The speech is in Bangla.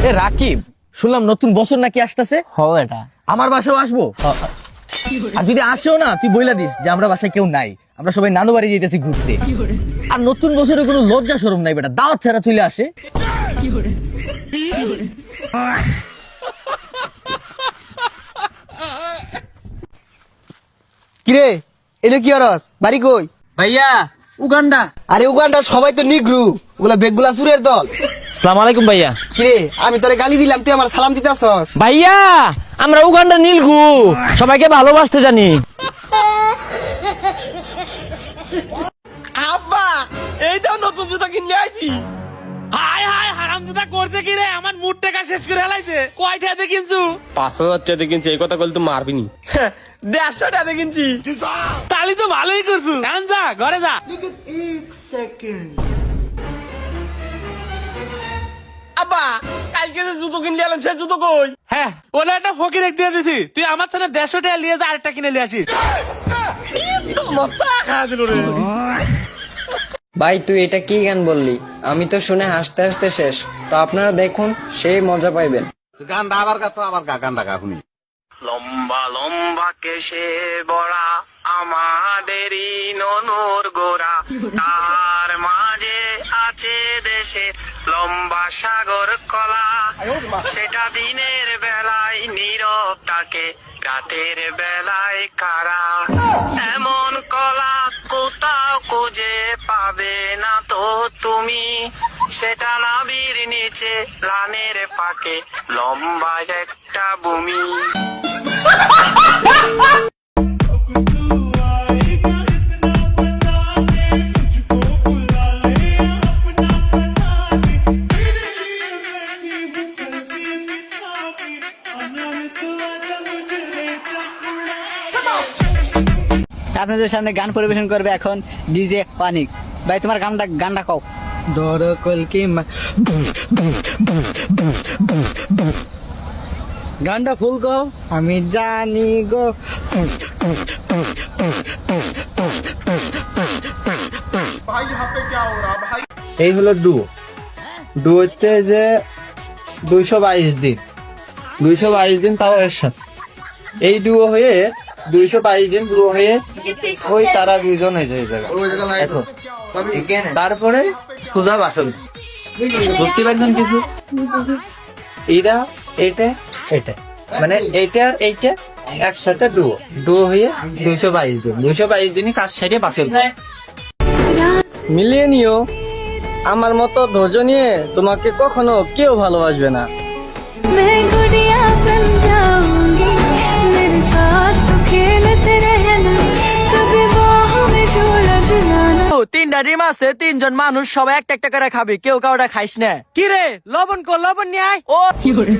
এ রাকিব, শুনলাম নতুন বছর নাকি আসতেছে। এটা আমার বাসাও আসবো। আর যদি আসেও না, তুই বইলা দিস যে আমরা বাসায় কেউ নাই, আমরা সবাই নানু বাড়ি যেতেছি ঘুরতে। আর নতুন বছরে কোনো লজ্জা শরম নাই বেটা, দাওয়াত ছাড়া চলে আসে। কিরে এটা কি অরস বাড়ি কই? ভাইয়া উগান্ডা। আরে উগান্ডা সবাই তো নিগ্রু, ওগুলা বেগগুলা সুরের দল। আসসালামু আলাইকুম ভাইয়া। কিরে আমি তোরে গালি দিলাম, তুই আমার সালাম দিতেছস? ভাইয়া আমরা উগান্ডা নীলগু, সবাইকে ভালোবাসতে জানি। আব্বা এইটাও নতুন জুতা কিনে আইছি। হাই হাই হারাম জুতা করছে কি রে, আমার মুড টাকা শেষ করে হেলাইছে। কয়টাতে কিনছু? 5,000 টাকা কিনছি। এই কথা কইলে তো মারবি নি। 150 টাকা কিনছি। তালি তো ভালোই করছু। এখন যা ঘরে যা। আব্বা কালকে যে জুতো কিনলে এলাম, সে জুতো কই? হ্যাঁ ওলা একটা ফকির এক দিয়ে দিছি, তুই আমার থেকে 150 টাকা নিয়ে যা, আরেকটা কিনে নিয়ে আসিস। মাথা খাওয়া দিল রে। ভাই তুই এটা কি গান বললি? আমি তো শুনে হাসতে হাসতে শেষ। তো আপনারা দেখুন, সেই মজা পাইবেন। লম্বা লম্বা কেশে বড়া আমাদেরই ননুর গোরা, তার মাঝে আছে দেশে লম্বা সাগর কলা। সেটা দিনের বেলায় নীরব থাকে, রাতের বেলায় কারা। এমন কলা কোথাও খুঁজে পাবে না তো তুমি, সেটা নাবির নিচে লানের পাকে লম্বা একটা ভূমি। আপনাদের সামনে গান পরিবেশন করবে এখন ডিজে পানিক। ভাই তোমার গানটা কও। গানটা ফুল কও। আমি জানি গো। এই হলো ডুয়োতে যে 222 দিন, 222 দিন তাও এর সাথে এই ডুয়ো হয়ে 222 দিন পুরো হয়ে ওই তারা দুইজন এসে এই জায়গা এখন। তারপরে সোজা বাসন, বুঝতে পারছেন কিছু? এটা এটা এটা মানে এইটা আর এইটা একসাথে ডুয়ো হয়ে 222 দিন, 222 দিনই কাজ সেরে বাসন। মিলিয়ে নিও, আমার মতো ধৈর্য নিয়ে তোমাকে কখনো কেউ ভালোবাসবে না। मैं गुड़िया बन जाऊंगी, मेरे साथ तो खेलते रहना, कभी बाहों में झूला झुलाना। 3টা ডিম আছে, 3জন মানুষ সবাই একটা একটা করে খাবি, কেউ কাউটা খাইস না। কি রে লবণ কো, লবণ নিয়ে আয়। ও কি করে